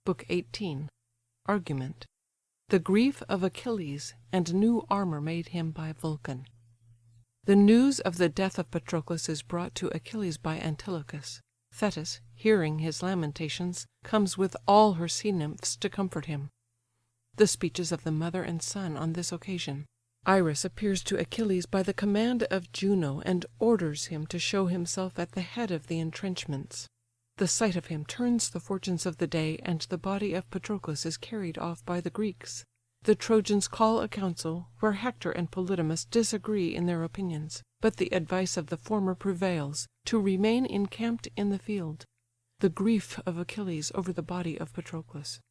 Book 18. Argument. The grief of Achilles, and new armour made him by Vulcan. The news of the death of Patroclus is brought to Achilles by Antilochus. Thetis, hearing his lamentations, comes with all her sea nymphs to comfort him. The speeches of the mother and son on this occasion. Iris appears to Achilles by the command of Juno, and orders him to show himself at the head of the entrenchments. The sight of him turns the fortunes of the day, and the body of Patroclus is carried off by the Greeks. The Trojans call a council, where Hector and Polydamas disagree in their opinions, but the advice of the former prevails, to remain encamped in the field. The grief of Achilles over the body of Patroclus.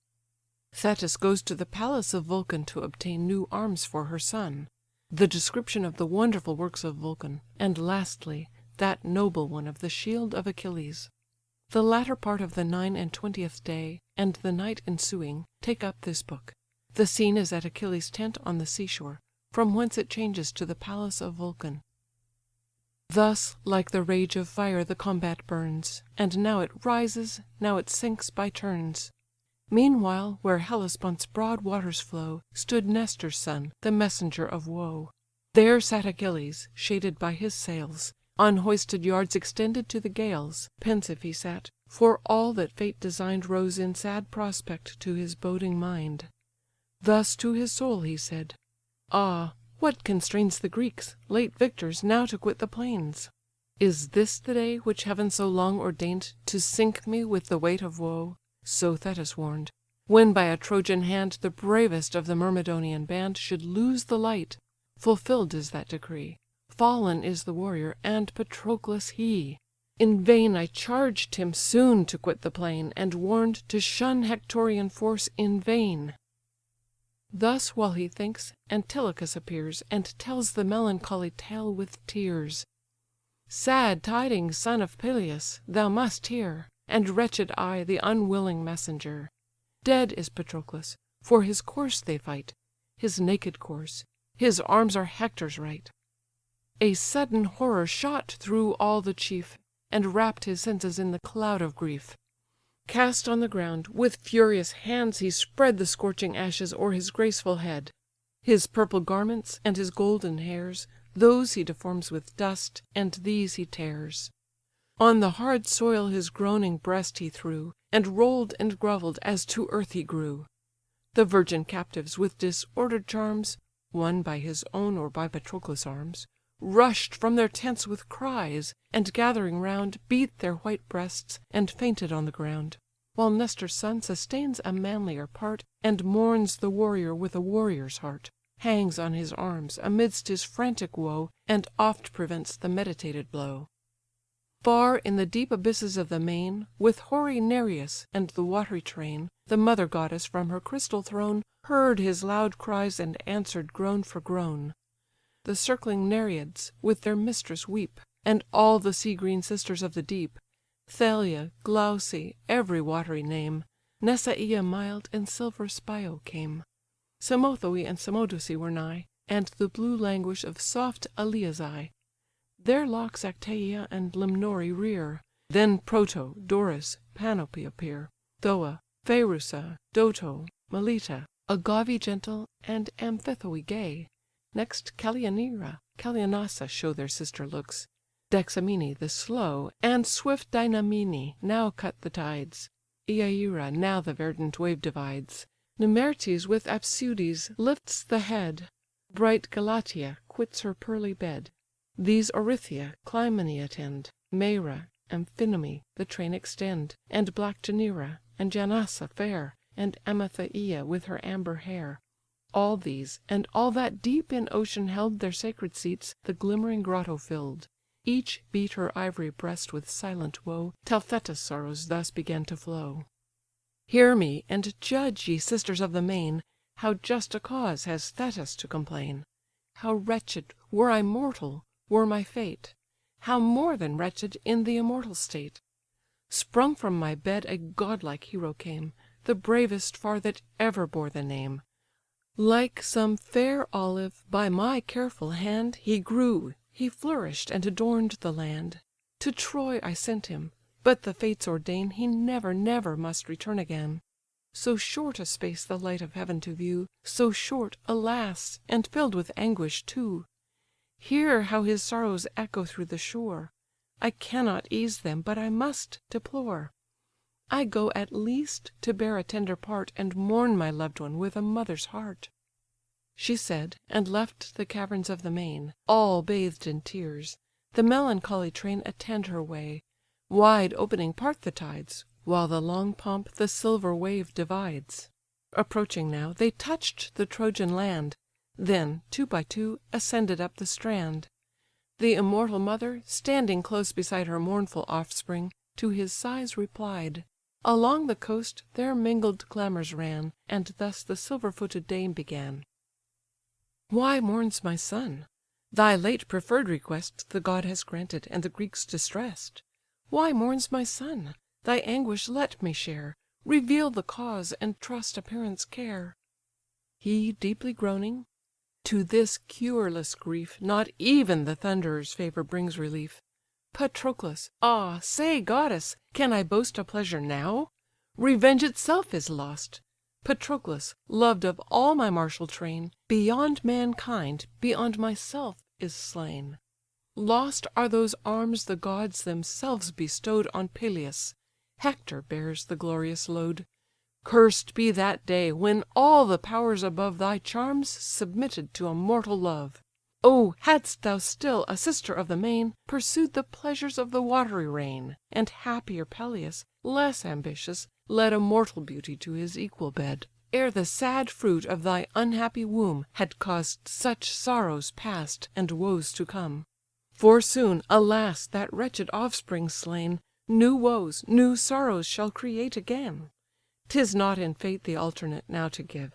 Thetis goes to the palace of Vulcan to obtain new arms for her son. The description of the wonderful works of Vulcan, and lastly, that noble one of the shield of Achilles. The latter part of the 29th day, and the night ensuing, take up this book. The scene is at Achilles' tent on the seashore, from whence it changes to the palace of Vulcan. Thus like the rage of fire the combat burns, and now it rises, now it sinks by turns. Meanwhile, where Hellespont's broad waters flow, stood Nestor's son, the messenger of woe. There sat Achilles, shaded by his sails, on hoisted yards extended to the gales. Pensive he sat, for all that fate designed rose in sad prospect to his boding mind. Thus to his soul he said: "Ah, what constrains the Greeks, late victors, now to quit the plains? Is this the day which heaven so long ordained to sink me with the weight of woe?" So Thetis warned, when by a Trojan hand the bravest of the Myrmidonian band should lose the light. Fulfilled is that decree. Fallen is the warrior, and Patroclus he. In vain I charged him soon to quit the plain, and warned to shun Hectorian force in vain. Thus while he thinks, Antilochus appears, and tells the melancholy tale with tears. "Sad tidings, son of Peleus, thou must hear, and wretched I, the unwilling messenger. Dead is Patroclus, for his corse they fight, his naked corse, his arms are Hector's right." A sudden horror shot through all the chief, and wrapped his senses in the cloud of grief. Cast on the ground, with furious hands he spread the scorching ashes o'er his graceful head. His purple garments, and his golden hairs, those he deforms with dust, and these he tears. On the hard soil his groaning breast he threw, and rolled and grovelled as to earth he grew. The virgin captives with disordered charms, won by his own or by Patroclus' arms, rush'd from their tents with cries, and gathering round, beat their white breasts, and fainted on the ground; while Nestor's son sustains a manlier part, and mourns the warrior with a warrior's heart, hangs on his arms amidst his frantic woe, and oft prevents the meditated blow. Far in the deep abysses of the main, with hoary Nereus and the watery train, the mother goddess from her crystal throne heard his loud cries, and answered groan for groan. The circling Nereids with their mistress weep, and all the sea-green sisters of the deep, Thalia, Glauce, every watery name, Nesaea mild, and silver Spio came. Samothoe and Samodose were nigh, and the blue languish of soft Aleazi. Their locks Actaea and Limnore rear, then Proto, Doris, Panope appear, Thoa, Phaerusa, Doto, Melita, Agave gentle, and Amphithoe gay. Next Callianira, Callianassa show their sister looks, Dexamene the slow, and swift Dynamene now cut the tides, Iaira now the verdant wave divides, Nemertes with Apseudes lifts the head, bright Galatea quits her pearly bed. These Orythia, Clymene attend, Maera, Amphinome the train extend, and black Genera, and Janassa fair, and Amathaea with her amber hair. All these, and all that deep in ocean held their sacred seats, the glimmering grotto filled. Each beat her ivory breast with silent woe, till Thetis' sorrows thus began to flow. Hear me, and judge, ye sisters of the main, how just a cause has Thetis to complain. How wretched, were I mortal, were my fate; how more than wretched in the immortal state! Sprung from my bed a godlike hero came, the bravest far that ever bore the name. Like some fair olive, by my careful hand He grew, he flourish'd, and adorn'd the land. To Troy I sent him, but the fates ordain He never, never must return again. So short a space the light of heaven to view, So short, alas! and fill'd with anguish too. Hear how his sorrows echo through the shore; I cannot ease them, but I must deplore. I go at least to bear a tender part, And mourn my loved one with a mother's heart." She said, and left the caverns of the main, All bathed in tears; the melancholy train Attend her way; wide opening part the tides, While the long pomp the silver wave divides. Approaching now, they touch'd the Trojan land, Then, two by two, ascended up the strand. The immortal mother, standing close beside Her mournful offspring, to his sighs replied. Along the coast their mingled clamours ran, And thus the silver footed dame began: "Why mourns my son? Thy late preferr'd request The god has granted, and the Greeks distress'd. Why mourns my son? Thy anguish let me share, Reveal the cause, and trust a parent's care." He, deeply groaning: "To this cureless grief Not even the Thunderer's favour brings relief. Patroclus, ah, say, goddess, can I boast a pleasure now? Revenge itself is lost. Patroclus, loved of all my martial train, Beyond mankind, beyond myself, is slain. Lost are those arms the gods themselves bestow'd On Peleus; Hector bears the glorious load. Cursed be that day, when all the powers above Thy charms submitted to a mortal love! Oh, hadst thou still, a sister of the main, Pursued the pleasures of the watery reign, And happier Peleus, less ambitious, led A mortal beauty to his equal bed, Ere the sad fruit of thy unhappy womb Had caused such sorrows past, and woes to come. For soon, alas! that wretched offspring slain, New woes, new sorrows shall create again. 'Tis not in fate the alternate now to give;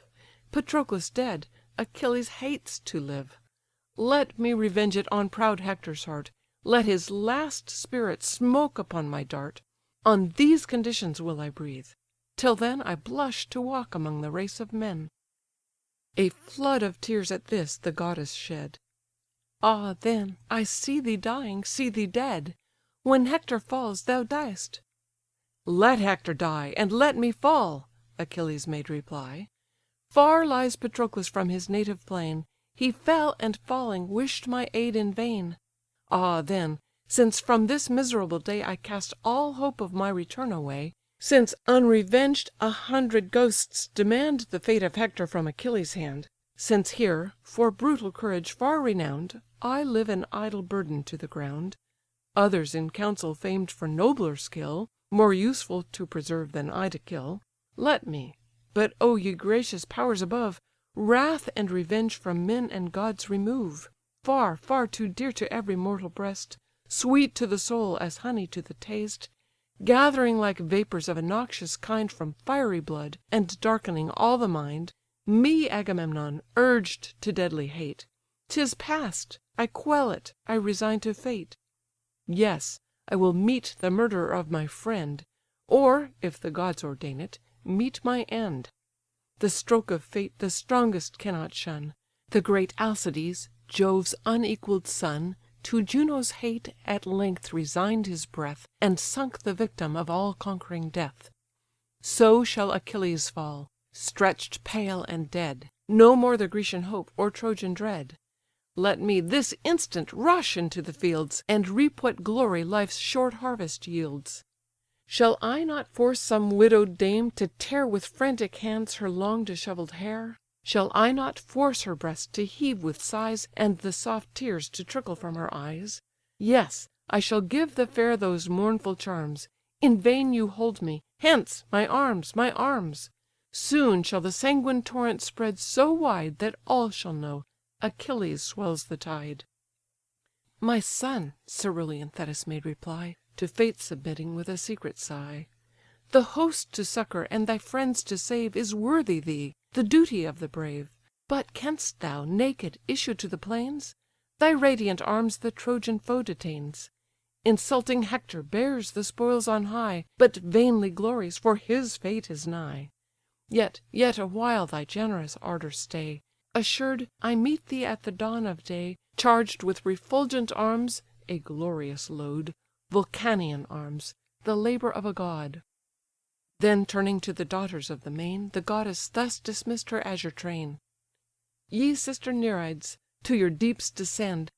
Patroclus dead, Achilles hates to live. Let me revenge it on proud Hector's heart, Let his last spirit smoke upon my dart. On these conditions will I breathe; till then I blush to walk among the race of men." A flood of tears at this the goddess shed: "Ah then, I see thee dying, see thee dead! When Hector falls, thou diest." "Let Hector die, and let me fall!" Achilles made reply. "Far lies Patroclus from his native plain; He fell, and falling, wish'd my aid in vain. Ah then, since from this miserable day I cast all hope of my return away, Since unrevenged 100 ghosts demand The fate of Hector from Achilles' hand; Since here, for brutal courage far renown'd, I live an idle burden to the ground; Others in council famed for nobler skill, More useful to preserve than I to kill; Let me: but oh, ye gracious powers above, Wrath and revenge from men and gods remove; Far, far too dear to every mortal breast, Sweet to the soul as honey to the taste, Gathering like vapours of a noxious kind From fiery blood, and darkening all the mind. Me Agamemnon, urged to deadly hate, 'Tis past, I quell it, I resign to fate. Yes, I will meet the murderer of my friend, Or, if the gods ordain it, meet my end. The stroke of fate the strongest cannot shun; The great Alcides, Jove's unequall'd son, To Juno's hate at length resigned his breath, And sunk the victim of all conquering death. So shall Achilles fall, stretch'd pale and dead, No more the Grecian hope, or Trojan dread. Let me this instant rush into the fields, And reap what glory life's short harvest yields. Shall I not force some widow'd dame to tear With frantic hands her long dishevell'd hair? Shall I not force her breast to heave with sighs, And the soft tears to trickle from her eyes? Yes, I shall give the fair those mournful charms. In vain you hold me: hence, my arms, my arms! Soon shall the sanguine torrent spread so wide, That all shall know Achilles swells the tide." "My son (Cerulean Thetis made reply, To fate submitting with a secret sigh), The host to succour, and thy friends to save, Is worthy thee, the duty of the brave. But canst thou, naked, issue to the plains? Thy radiant arms the Trojan foe detains. Insulting Hector bears the spoils on high, But vainly glories, for his fate is nigh. Yet awhile thy generous ardour stay, Assured, I meet thee at the dawn of day, Charged with refulgent arms, a glorious load, Vulcanian arms, the labour of a god." Then turning to the daughters of the main, the goddess thus dismissed her azure train: "Ye sister Nereids, to your deeps descend,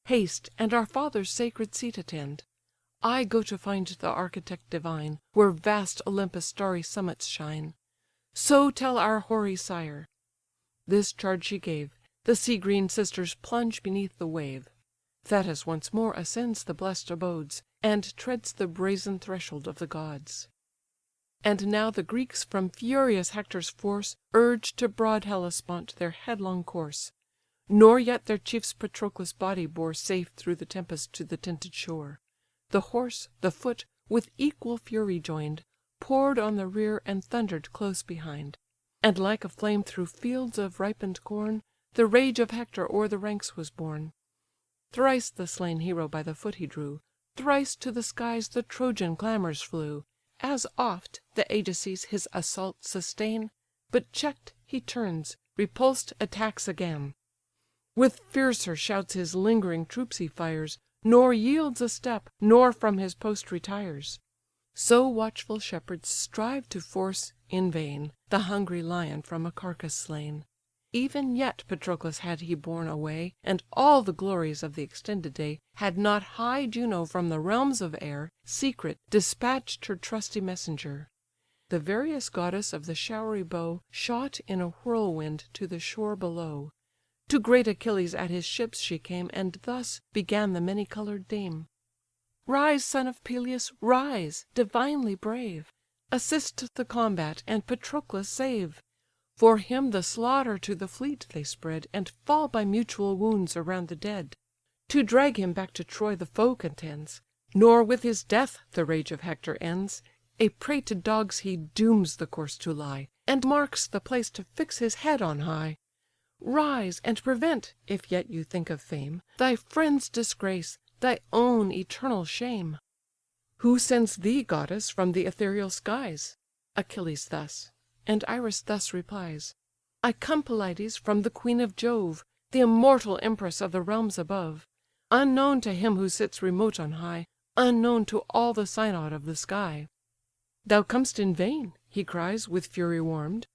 Haste, and our father's sacred seat attend. I go to find the architect divine, Where vast Olympus' starry summits shine. So tell our hoary sire." This charge she gave. The sea green sisters plunge beneath the wave. Thetis once more ascends the bless'd abodes, And treads the brazen threshold of the gods. And now the Greeks from furious Hector's force Urge to broad Hellespont their headlong course; Nor yet their chief's Patroclus' body bore Safe through the tempest to the tented shore. The horse, the foot, with equal fury join'd, Pour'd on the rear, and thunder'd close behind. And like a flame through fields of ripen'd corn, The rage of Hector o'er the ranks was borne. Thrice the slain hero by the foot he drew, Thrice to the skies the Trojan clamours flew. As oft the Ajaces his assault sustain, But check'd, he turns, repulsed attacks again. With fiercer shouts his lingering troops he fires, Nor yields a step, nor from his post retires. So watchful shepherds strive to force, in vain, The hungry lion from a carcase slain. Even yet Patroclus had he borne away, And all the glories of the extended day, Had not high Juno from the realms of air, Secret, despatch'd her trusty messenger. The various goddess of the showery bow Shot in a whirlwind to the shore below. To great Achilles at his ships she came, And thus began the many-colour'd dame: "Rise, son of Peleus, rise, divinely brave! Assist the combat, and Patroclus save. For him the slaughter to the fleet they spread, And fall by mutual wounds around the dead. To drag him back to Troy the foe contends, Nor with his death the rage of Hector ends. A prey to dogs he dooms the course to lie, And marks the place to fix his head on high. Rise, and prevent, if yet you think of fame, Thy friend's disgrace, thy own eternal shame." "Who sends thee, goddess, from the ethereal skies?" Achilles thus; and Iris thus replies: "I come, Pelides, from the queen of Jove, The immortal empress of the realms above; Unknown to him who sits remote on high, Unknown to all the synod of the sky." "Thou comest in vain (he cries, with fury warm'd),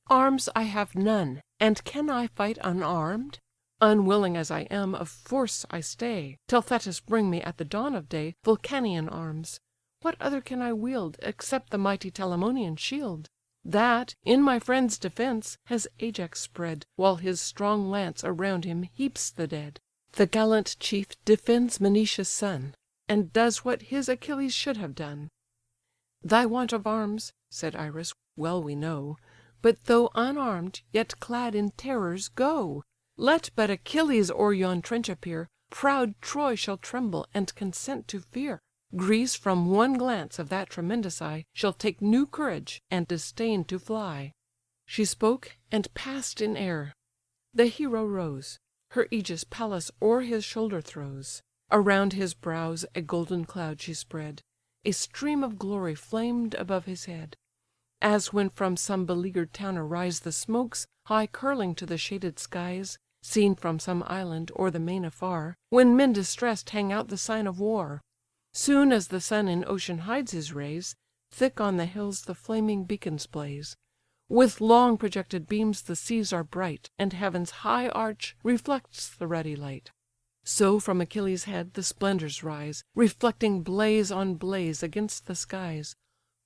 Arms I have none, and can I fight unarm'd? Unwilling as I am, of force I stay, Till Thetis bring me at the dawn of day Vulcanian arms. What other can I wield, Except the mighty Telamonian shield? That, in my friend's defence, has Ajax spread, While his strong lance around him heaps the dead. The gallant chief defends Menoetius' son, And does what his Achilles should have done." "Thy want of arms (said Iris) well we know; But though unarm'd, yet clad in terrors, go! Let but Achilles o'er yon trench appear, Proud Troy shall tremble, and consent to fear. Greece from one glance of that tremendous eye Shall take new courage, and disdain to fly." She spoke, and pass'd in air. The hero rose; Her aegis Pallas o'er his shoulder throws. Around his brows a golden cloud she spread; A stream of glory flamed above his head. As when from some beleaguer'd town arise The smokes, high curling to the shaded skies, Seen from some island, or the main afar, When men distress'd hang out the sign of war. Soon as the sun in ocean hides his rays, Thick on the hills the flaming beacons blaze. With long projected beams the seas are bright, And heaven's high arch reflects the ruddy light. So from Achilles' head the splendours rise, Reflecting blaze on blaze against the skies.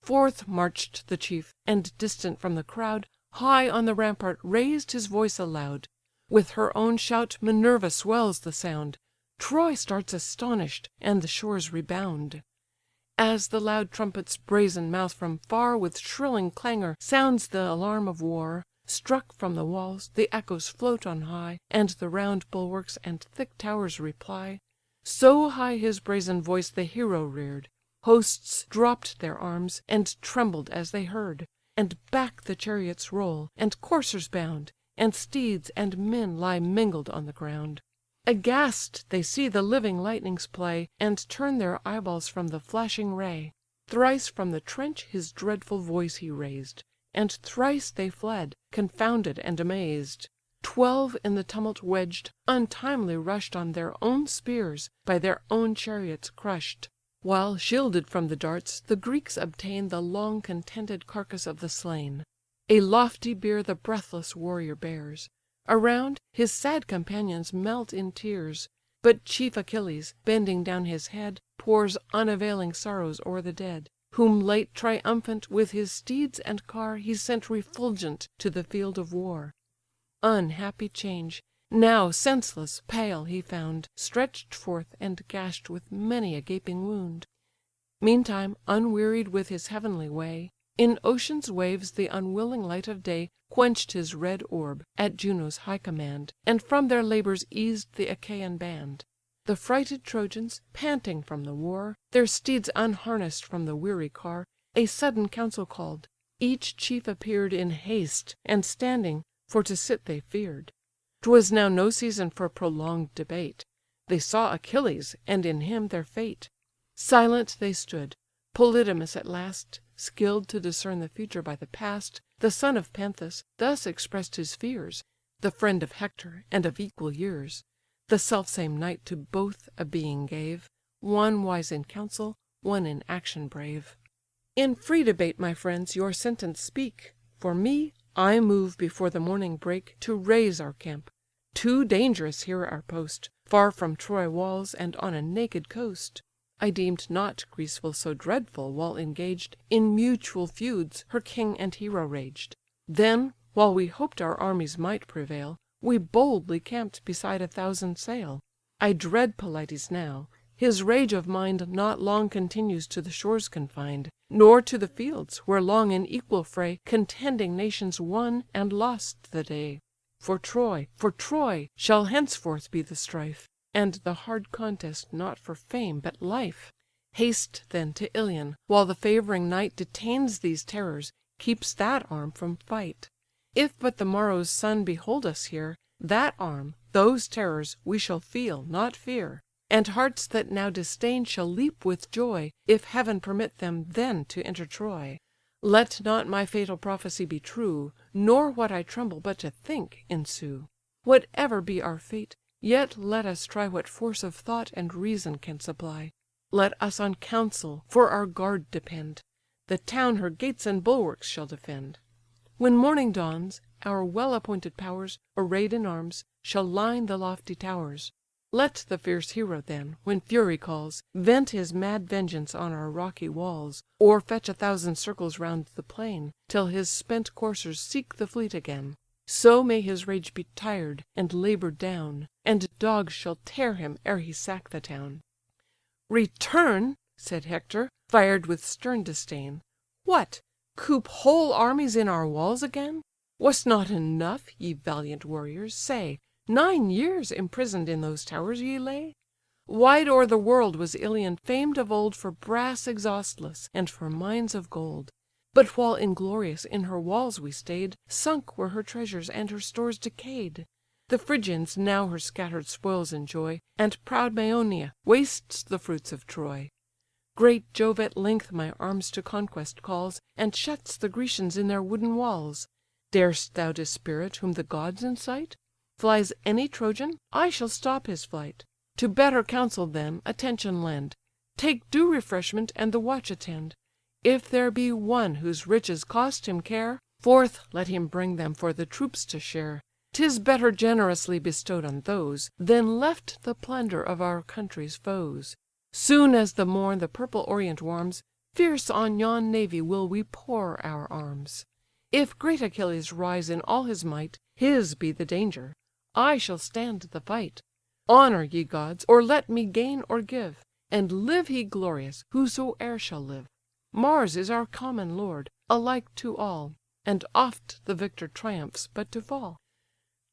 Forth march'd the chief, and distant from the crowd, High on the rampart raised his voice aloud. With her own shout Minerva swells the sound; Troy starts astonish'd, and the shores rebound. As the loud trumpet's brazen mouth from far With shrilling clangor sounds the alarm of war, Struck from the walls, the echoes float on high, And the round bulwarks and thick towers reply. So high his brazen voice the hero rear'd, Hosts dropp'd their arms, and trembled as they heard; And back the chariots roll, and coursers bound, And steeds and men lie mingled on the ground. Aghast they see the living lightnings play, And turn their eyeballs from the flashing ray. Thrice from the trench his dreadful voice he raised, And thrice they fled, confounded and amazed. 12 in the tumult wedged, untimely rush'd On their own spears, by their own chariots crush'd. While, shielded from the darts, the Greeks obtain the long contended carcase of the slain. A lofty bier the breathless warrior bears; around, his sad companions melt in tears; but chief Achilles, bending down his head, pours unavailing sorrows o'er the dead, whom late triumphant with his steeds and car he sent refulgent to the field of war. Unhappy change! Now senseless, pale, he found, stretch'd forth, and gash'd with many a gaping wound. Meantime, unwearied with his heavenly way, in ocean's waves the unwilling light of day quench'd his red orb, at Juno's high command, and from their labours eased the Achaean band. The frighted Trojans, panting from the war, their steeds unharness'd from the weary car, a sudden council call'd; each chief appear'd in haste, and standing, for to sit they fear'd. 'Twas now no season for prolonged debate; they saw Achilles, and in him their fate. Silent they stood: Polydamas at last, skill'd to discern the future by the past, the son of Panthus, thus expressed his fears, the friend of Hector, and of equal years. The selfsame night to both a being gave, one wise in council, one in action brave. In free debate, my friends, your sentence speak; for me, I move before the morning break to raise our camp. Too dangerous here our post, far from Troy walls, and on a naked coast. I deem'd not Greeceful so dreadful, while engaged in mutual feuds her king and hero raged. Then, while we hoped our armies might prevail, we boldly camp'd beside 1,000 sail. I dread Pelides now; his rage of mind not long continues to the shores confined, nor to the fields, where long in equal fray contending nations won and lost the day. For Troy, shall henceforth be the strife, and the hard contest not for fame but life. Haste then to Ilion, while the favouring night detains these terrors, keeps that arm from fight. If but the morrow's sun behold us here, that arm, those terrors, we shall feel, not fear; and hearts that now disdain shall leap with joy, if heaven permit them then to enter Troy. Let not my fatal prophecy be true, nor what I tremble but to think ensue. Whatever be our fate, yet let us try what force of thought and reason can supply. Let us on counsel for our guard depend; the town her gates and bulwarks shall defend. When morning dawns, our well-appointed powers, array'd in arms, shall line the lofty towers. Let the fierce hero then, when fury calls, vent his mad vengeance on our rocky walls, or fetch 1,000 circles round the plain, till his spent coursers seek the fleet again. So may his rage be tired, and labour'd down, and dogs shall tear him ere he sack the town." "Return! (said Hector, fired with stern disdain) What, coop whole armies in our walls again? Was't not enough, ye valiant warriors, say, 9 years imprisoned in those towers ye lay? Wide o'er the world was Ilion famed of old For brass exhaustless, and for mines of gold. But while inglorious in her walls we stay'd, Sunk were her treasures, and her stores decay'd. The Phrygians now her scatter'd spoils enjoy, And proud Mæonia wastes the fruits of Troy. Great Jove at length my arms to conquest calls, And shuts the Grecians in their wooden walls. Darest thou dispirit whom the gods incite? Flies any Trojan? I shall stop his flight. To better counsel then attention lend; Take due refreshment, and the watch attend. If there be one whose riches cost him care, Forth let him bring them for the troops to share. 'Tis better generously bestow'd on those, Than left the plunder of our country's foes. Soon as the morn the purple orient warms, Fierce on yon navy will we pour our arms. If great Achilles rise in all his might, His be the danger, I shall stand the fight. Honour, ye gods, or let me gain or give; And live he glorious, whosoe'er shall live. Mars is our common lord, alike to all, And oft the victor triumphs but to fall."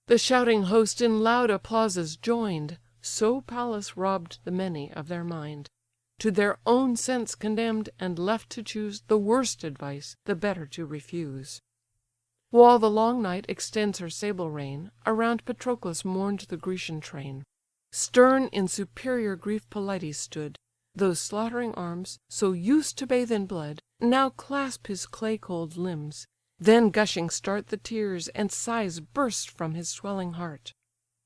The shouting host in loud applauses join'd; So Pallas robb'd the many of their mind. To their own sense condemn'd, and left to choose The worst advice, the better to refuse. While the long night extends her sable reign, Around Patroclus mourn'd the Grecian train. Stern in superior grief Pelides stood; Those slaughtering arms, so used to bathe in blood, Now clasp his clay cold limbs; then gushing start The tears, and sighs burst from his swelling heart.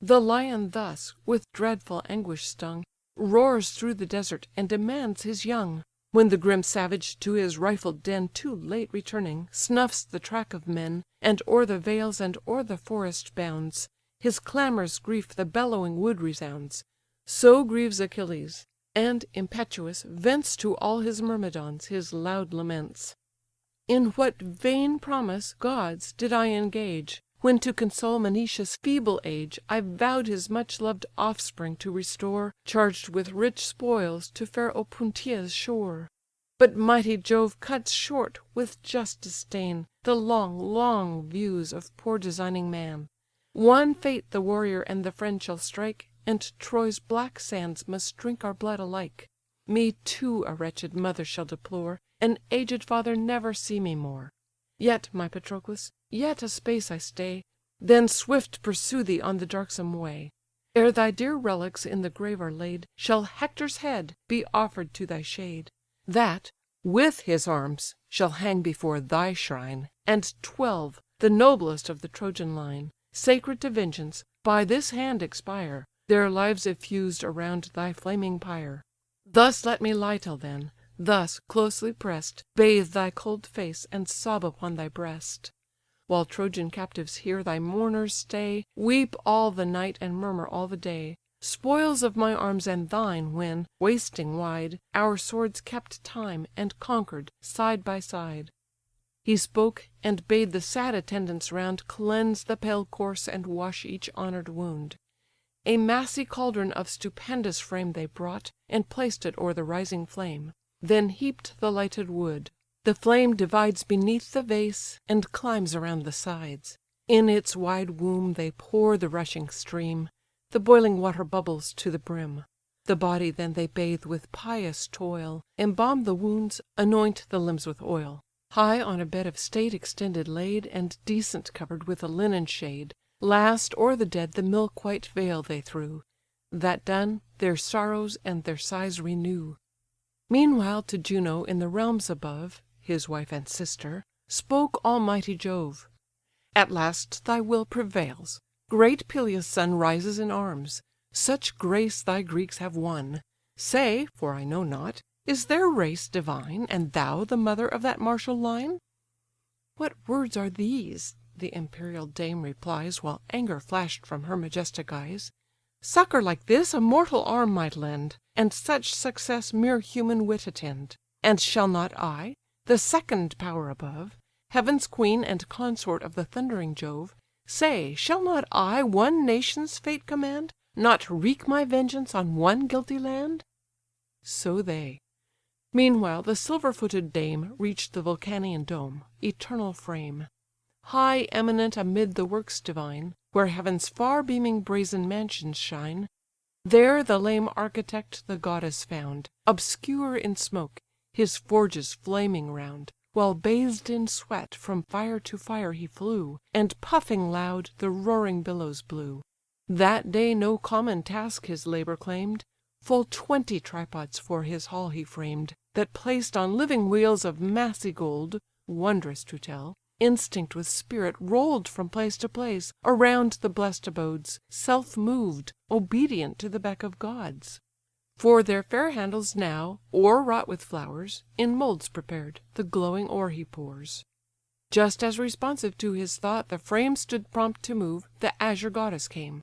The lion thus, with dreadful anguish stung, roars through the desert, and demands his young; when the grim savage to his rifled den too late returning, snuffs the track of men, and o'er the vales and o'er the forest bounds, his clamorous grief the bellowing wood resounds: so grieves Achilles, and, impetuous, vents to all his Myrmidons his loud laments. In what vain promise, gods, did I engage, when to console Menoetius' feeble age I vow'd his much loved offspring to restore, Charged with rich spoils, to fair Opuntia's shore? But mighty Jove cuts short, with just disdain, the long, long views of poor designing man. One fate the warrior and the friend shall strike, and Troy's black sands must drink our blood alike. Me too a wretched mother shall deplore, an aged father never see me more. Yet, my Patroclus, yet a space I stay, then swift pursue thee on the darksome way. Ere thy dear relics in the grave are laid, shall Hector's head be offered to thy shade; that, with his arms, shall hang before thy shrine, and 12, the noblest of the Trojan line, sacred to vengeance, by this hand expire, their lives effused around thy flaming pyre. Thus let me lie till then, thus, closely press'd, bathe thy cold face, and sob upon thy breast. While Trojan captives here thy mourners stay, weep all the night, and murmur all the day, spoils of my arms and thine, when, wasting wide, our swords kept time, and conquered side by side." He spoke, and bade the sad attendants round cleanse the pale corse, and wash each honour'd wound. A massy cauldron of stupendous frame they brought, and placed it o'er the rising flame; then heaped the lighted wood. The flame divides beneath the vase, and climbs around the sides. In its wide womb they pour the rushing stream; the boiling water bubbles to the brim. The body then they bathe with pious toil, embalm the wounds, anoint the limbs with oil. High on a bed of state extended laid, and decent cover'd with a linen shade, last o'er the dead the milk-white veil they threw; that done, their sorrows and their sighs renew. Meanwhile to Juno in the realms above, his wife and sister, spoke almighty Jove: "At last thy will prevails, great Peleus' son rises in arms; such grace thy Greeks have won. Say, for I know not, is their race divine, and thou the mother of that martial line?" "What words are these?" the imperial dame replies, while anger flash'd from her majestic eyes. "Succour like this a mortal arm might lend, and such success mere human wit attend. And shall not I, the second power above, heaven's queen and consort of the thundering Jove, say, shall not I one nation's fate command, not wreak my vengeance on one guilty land?" So they. Meanwhile the silver-footed dame reach'd the Vulcanian dome, eternal frame, high eminent amid the works divine, where heaven's far-beaming brazen mansions shine. There the lame architect the goddess found, obscure in smoke, his forges flaming round, while bathed in sweat from fire to fire he flew, and puffing loud the roaring billows blew. That day no common task his labour claim'd, full 20 tripods for his hall he framed, that placed on living wheels of massy gold, wondrous to tell, instinct with spirit roll'd from place to place, around the bless'd abodes, self-moved, obedient to the beck of gods. For their fair handles now, ore wrought with flowers, in moulds prepared, the glowing ore he pours. Just as responsive to his thought the frame stood prompt to move, the azure goddess came.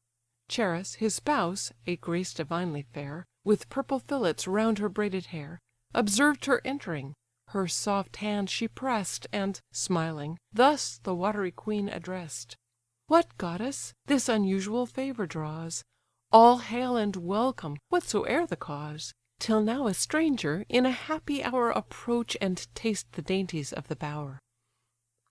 Charis, his spouse, a grace divinely fair, with purple fillets round her braided hair, observed her entering; her soft hand she press'd, and, smiling, thus the watery queen address'd: "What, goddess, this unusual favour draws? All hail and welcome, whatsoe'er the cause. Till now a stranger, in a happy hour Approach and taste the dainties of the bower."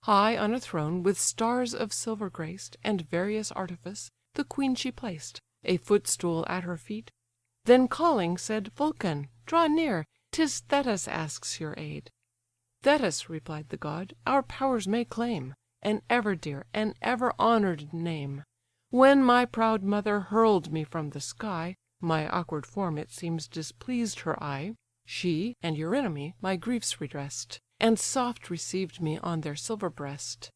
High on a throne, with stars of silver graced, and various artifice, the queen she placed, a footstool at her feet; then calling, said, "Vulcan, draw near, 'tis Thetis asks your aid." "Thetis," replied the god, "our powers may claim, an ever dear, an ever honour'd name. When my proud mother hurl'd me from the sky, my awkward form it seems displeased her eye; she, and Eurynome, my griefs redress'd, and soft received me on their silver breast.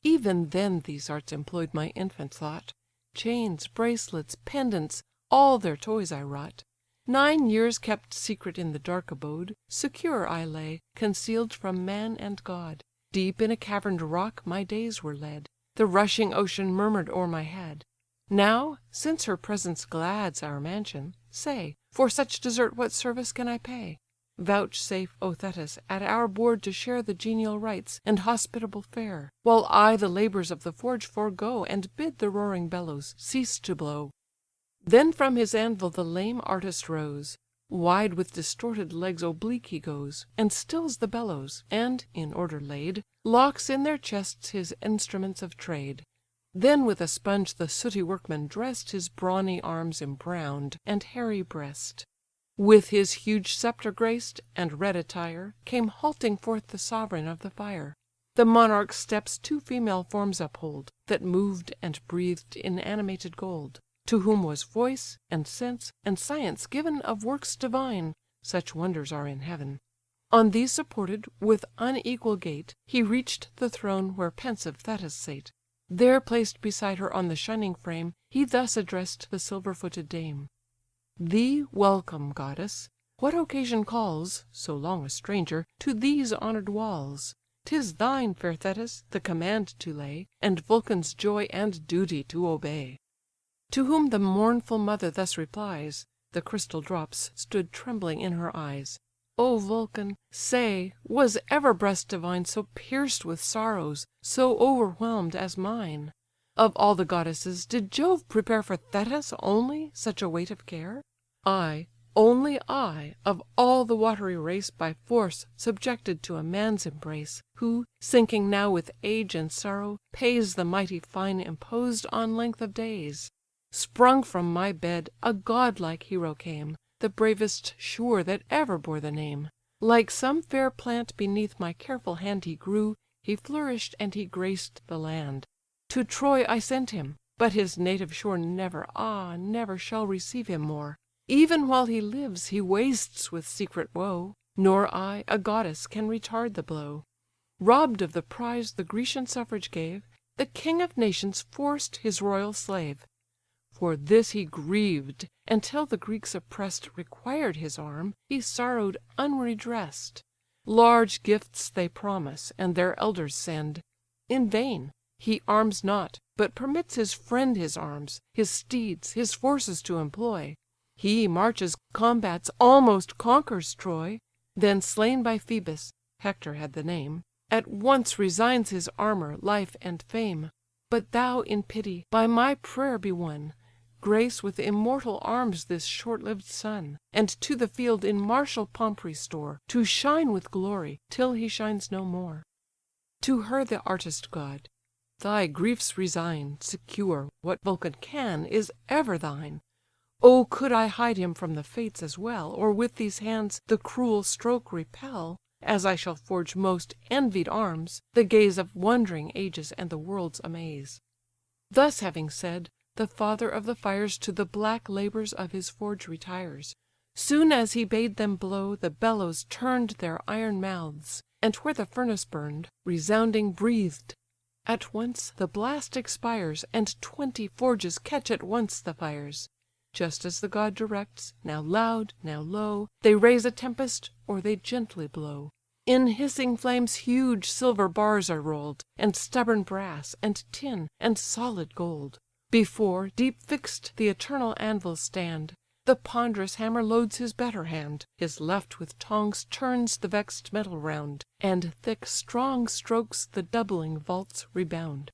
Even then these arts employ'd my infant thought, chains, bracelets, pendants, all their toys I wrought. 9 years kept secret in the dark abode, secure I lay, concealed from man and god. Deep in a cavern'd rock my days were led, the rushing ocean murmur'd o'er my head. Now, since her presence glads our mansion, say, for such desert what service can I pay? Vouchsafe, O Thetis, at our board to share the genial rites and hospitable fare, while I the labours of the forge forego, and bid the roaring bellows cease to blow." Then from his anvil the lame artist rose, wide with distorted legs oblique he goes, and stills the bellows, and, in order laid, locks in their chests his instruments of trade. Then with a sponge the sooty workman dress'd his brawny arms embrown'd, and hairy breast. With his huge sceptre graced, and red attire, came halting forth the sovereign of the fire. The monarch's steps 2 female forms uphold, that moved and breathed in animated gold, to whom was voice, and sense, and science given of works divine, such wonders are in heaven. On these supported, with unequal gait, he reach'd the throne where pensive Thetis sate. There placed beside her on the shining frame, he thus addressed the silver-footed dame: "Thee welcome, goddess! What occasion calls, so long a stranger, to these honour'd walls? 'Tis thine, fair Thetis, the command to lay, and Vulcan's joy and duty to obey." To whom the mournful mother thus replies, the crystal drops stood trembling in her eyes: "O Vulcan, say, was ever breast divine so pierced with sorrows, so overwhelm'd as mine? Of all the goddesses, did Jove prepare for Thetis only such a weight of care? I, only I, of all the watery race By force subjected to a man's embrace, Who, sinking now with age and sorrow, pays the mighty fine imposed on length of days. Sprung from my bed, a godlike hero came, the bravest sure that ever bore the name. Like some fair plant beneath my careful hand he grew, he flourished and he graced the land. To Troy I sent him, but his native shore never, never shall receive him more. Even while he lives he wastes with secret woe, nor I, a goddess, can retard the blow. Robb'd of the prize the Grecian suffrage gave, the king of nations forced his royal slave. For this he grieved, and till the Greeks oppress'd required his arm, he sorrow'd unredress'd. Large gifts they promise, and their elders send. In vain: he arms not, but permits his friend his arms, his steeds, his forces to employ. He marches, combats, almost conquers Troy; then slain by Phœbus (Hector had the name), at once resigns his armour, life, and fame. But thou, in pity, by my prayer be won, grace with immortal arms this short-lived son, and to the field in martial pomp restore, to shine with glory, till he shines no more." To her the artist god: "Thy griefs resign, secure, what Vulcan can, is ever thine. Oh, could I hide him from the fates as well, Or with these hands the cruel stroke repel, As I shall forge most envied arms, the gaze Of wondering ages and the world's amaze." Thus having said, the father of the fires To the black labours of his forge retires. Soon as he bade them blow, the bellows turn'd Their iron mouths, and where the furnace burn'd, Resounding breathed. At once the blast expires, And 20 forges catch at once the fires. Just as the god directs, now loud, now low, They raise a tempest, or they gently blow. In hissing flames huge silver bars are roll'd, And stubborn brass, and tin, and solid gold. Before, deep fix'd the eternal anvils stand, The ponderous hammer loads his better hand, His left with tongs turns the vex'd metal round, And thick strong strokes the doubling vaults rebound.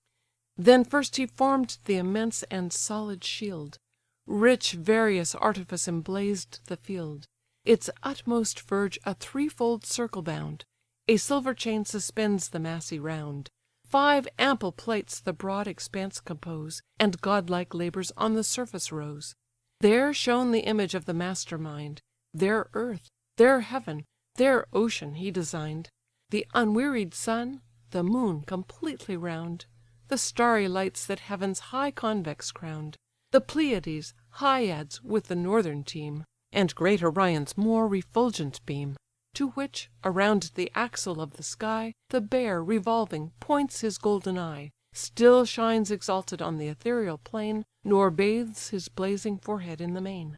Then first he form'd the immense and solid shield. Rich various artifice emblazed the field; Its utmost verge a threefold circle bound, A silver chain suspends the massy round. 5 ample plates the broad expanse compose, And godlike labours on the surface rose. There shone the image of the master mind; There earth, there heaven, there ocean he design'd; The unwearied sun, the moon completely round, The starry lights that heaven's high convex crown'd, The Pleiades, Hyads with the northern team, And great Orion's more refulgent beam; To which, around the axle of the sky, The bear, revolving, points his golden eye, Still shines exalted on the ethereal plain, Nor bathes his blazing forehead in the main.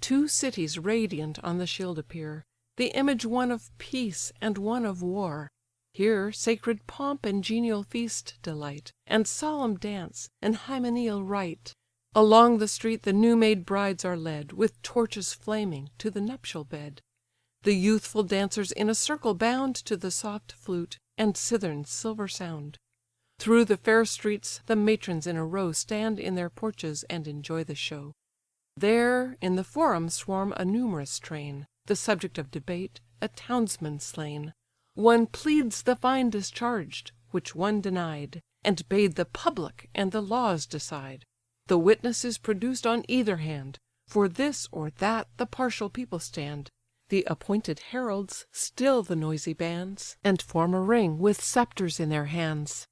Two cities radiant on the shield appear, The image one of peace, and one of war. Here sacred pomp and genial feast delight, And solemn dance, and hymeneal rite. Along the street the new-made brides are led, With torches flaming, to the nuptial bed. The youthful dancers in a circle bound To the soft flute, and cithern's silver sound. Through the fair streets the matrons in a row Stand in their porches, and enjoy the show. There in the forum swarm a numerous train, The subject of debate, a townsman slain. One pleads the fine discharged, which one denied, And bade the public and the laws decide. The witness is produced on either hand, For this or that the partial people stand. The appointed heralds still the noisy bands, And form a ring, with sceptres in their hands.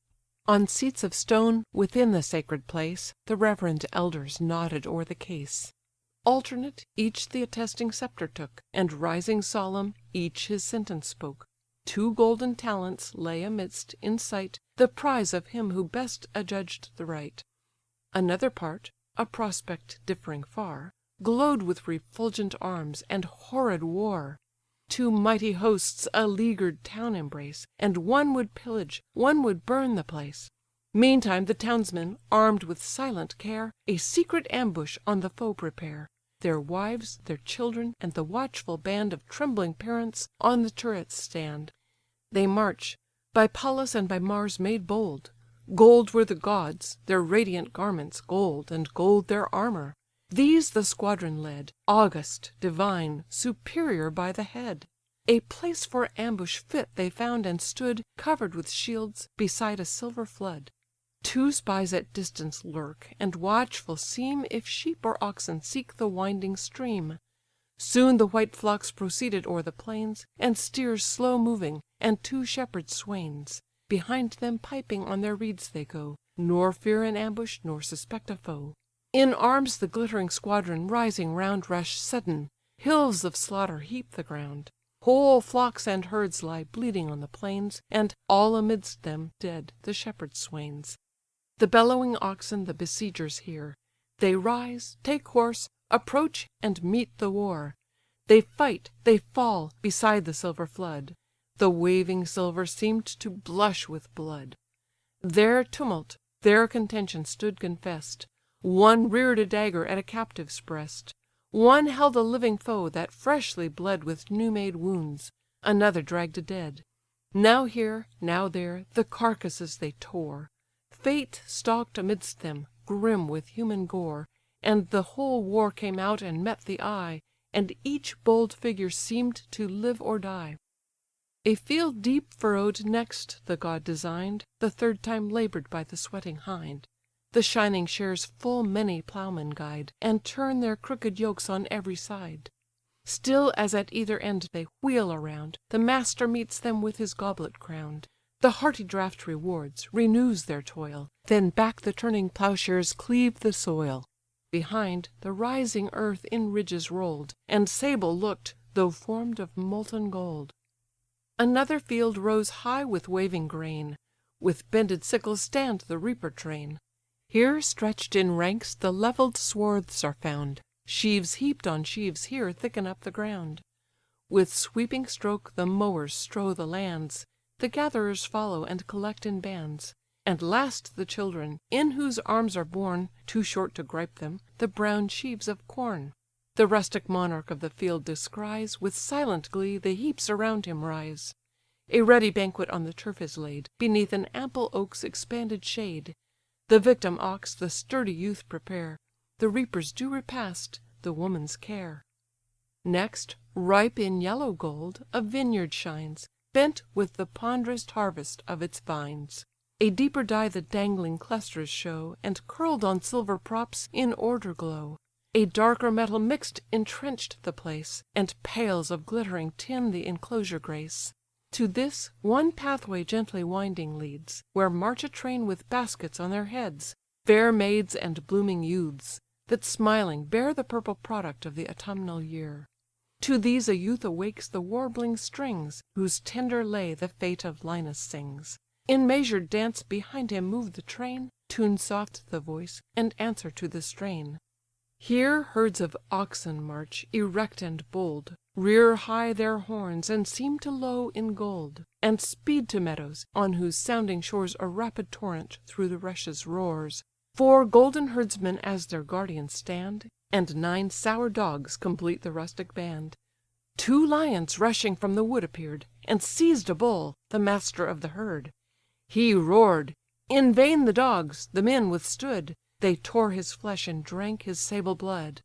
On seats of stone, within the sacred place, The reverend elders nodded o'er the case. Alternate, each the attesting sceptre took, And rising solemn, each his sentence spoke. 2 golden talents lay amidst, in sight, The prize of him who best adjudged the right. Another part, a prospect differing far, Glow'd with refulgent arms, and horrid war. 2 mighty hosts a leaguer'd town embrace, And one would pillage, one would burn the place. Meantime the townsmen, arm'd with silent care, A secret ambush on the foe prepare. Their wives, their children, and the watchful band Of trembling parents, on the turrets stand. They march, by Pallas and by Mars made bold. Gold were the gods, their radiant garments gold, And gold their armour. These the squadron led, August, divine, superior by the head. A place for ambush fit they found, and stood, Cover'd with shields, beside a silver flood. 2 spies at distance lurk, and watchful seem If sheep or oxen seek the winding stream. Soon the white flocks proceeded o'er the plains, And steers slow moving, and 2 shepherd swains. Behind them piping on their reeds they go, Nor fear an ambush, nor suspect a foe. In arms the glittering squadron rising round Rush sudden, hills of slaughter heap the ground. Whole flocks and herds lie bleeding on the plains, And, all amidst them, dead, the shepherd swains. The bellowing oxen the besiegers hear. They rise, take horse, approach, and meet the war. They fight, they fall, beside the silver flood. The waving silver seem'd to blush with blood. Their tumult, their contention stood confess'd. One rear'd a dagger at a captive's breast. One held a living foe that freshly bled With new-made wounds, another dragg'd a dead. Now here, now there, the carcasses they tore. Fate stalked amidst them, grim with human gore, And the whole war came out and met the eye, And each bold figure seem'd to live or die. A field deep furrow'd next the god design'd, The 3rd time labour'd by the sweating hind. The shining shares full many ploughmen guide, And turn their crooked yokes on every side. Still as at either end they wheel around, The master meets them with his goblet crown'd. The hearty draught rewards, renews their toil, Then back the turning ploughshares cleave the soil. Behind, the rising earth in ridges roll'd, And sable look'd, though form'd of molten gold. Another field rose high with waving grain, With bended sickles stand the reaper train. Here stretch'd in ranks the levell'd swarths are found, Sheaves heaped on sheaves here thicken up the ground. With sweeping stroke the mowers strow the lands, The gatherers follow and collect in bands. And last the children, in whose arms are borne, Too short to gripe them, the brown sheaves of corn. The rustic monarch of the field descries, With silent glee the heaps around him rise. A ready banquet on the turf is laid, Beneath an ample oak's expanded shade. The victim ox the sturdy youth prepare, The reaper's due repast, the woman's care. Next, ripe in yellow gold, a vineyard shines, Bent with the ponderous harvest of its vines. A deeper dye the dangling clusters show, And curl'd on silver props in order glow. A darker metal mix'd entrench'd the place, And pails of glittering tin the enclosure grace. To this, one pathway gently winding leads, Where march a train with baskets on their heads, Fair maids and blooming youths, that smiling bear The purple product of the autumnal year. To these a youth awakes the warbling strings, Whose tender lay the fate of Linus sings. In measured dance behind him move the train, Tune soft the voice, and answer to the strain. Here herds of oxen march, erect and bold, Rear high their horns, and seem to low in gold, And speed to meadows, on whose sounding shores A rapid torrent through the rushes roars. 4 golden herdsmen as their guardians stand, And 9 sour dogs complete the rustic band. 2 lions rushing from the wood appear'd, And seized a bull, the master of the herd. He roar'd: in vain the dogs, the men withstood, They tore his flesh and drank his sable blood.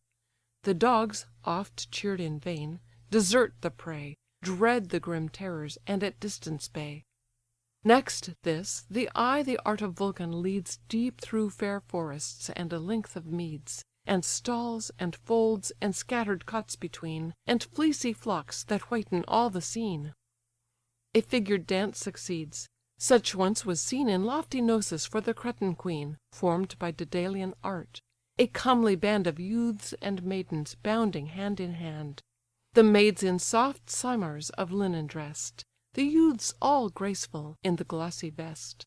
The dogs, oft cheer'd in vain, desert the prey, Dread the grim terrors, and at distance bay. Next this, the eye the art of Vulcan leads Deep through fair forests and a length of meads, And stalls, and folds, and scatter'd cots between, And fleecy flocks that whiten all the scene. A figured dance succeeds: such once was seen In lofty Gnossus for the Cretan queen, Form'd by Daedalian art; a comely band Of youths and maidens bounding hand in hand; The maids in soft simars of linen dress'd, The youths all graceful in the glossy vest;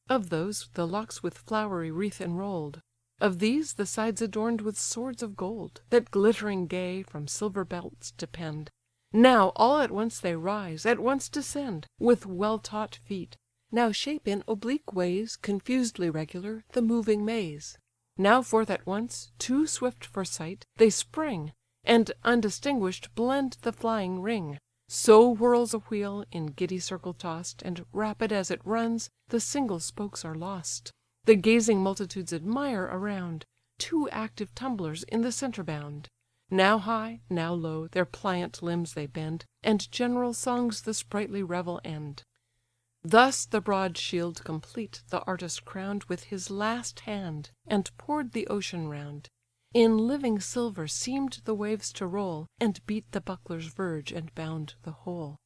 Of those, the locks with flowery wreath enroll'd; Of these, the sides adorned with swords of gold, That glittering gay from silver belts depend. Now all at once they rise, at once descend, With well taught feet; now shape in oblique ways, Confusedly regular, the moving maze; Now forth at once, too swift for sight, they spring, And undistinguish'd blend the flying ring. So whirls a wheel, in giddy circle toss'd, And, rapid as it runs, the single spokes are lost. The gazing multitudes admire around, 2 active tumblers in the centre bound; Now high, now low, their pliant limbs they bend, And general songs the sprightly revel end. Thus the broad shield complete the artist crown'd With his last hand, and pour'd the ocean round. In living silver seem'd the waves to roll, And beat the buckler's verge, and bound the whole.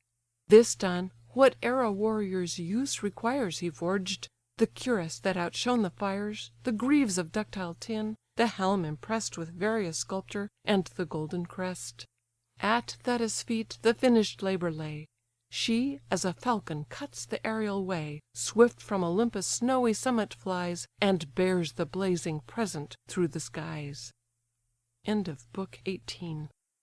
This done, whate'er a warrior's use requires He forged: the cuirass that outshone the fires, The greaves of ductile tin, the helm impress'd With various sculpture, and the golden crest. At Thetis' feet the finish'd labour lay; She, as a falcon, cuts the aerial way, Swift from Olympus' snowy summit flies, And bears the blazing present through the skies. Book 18.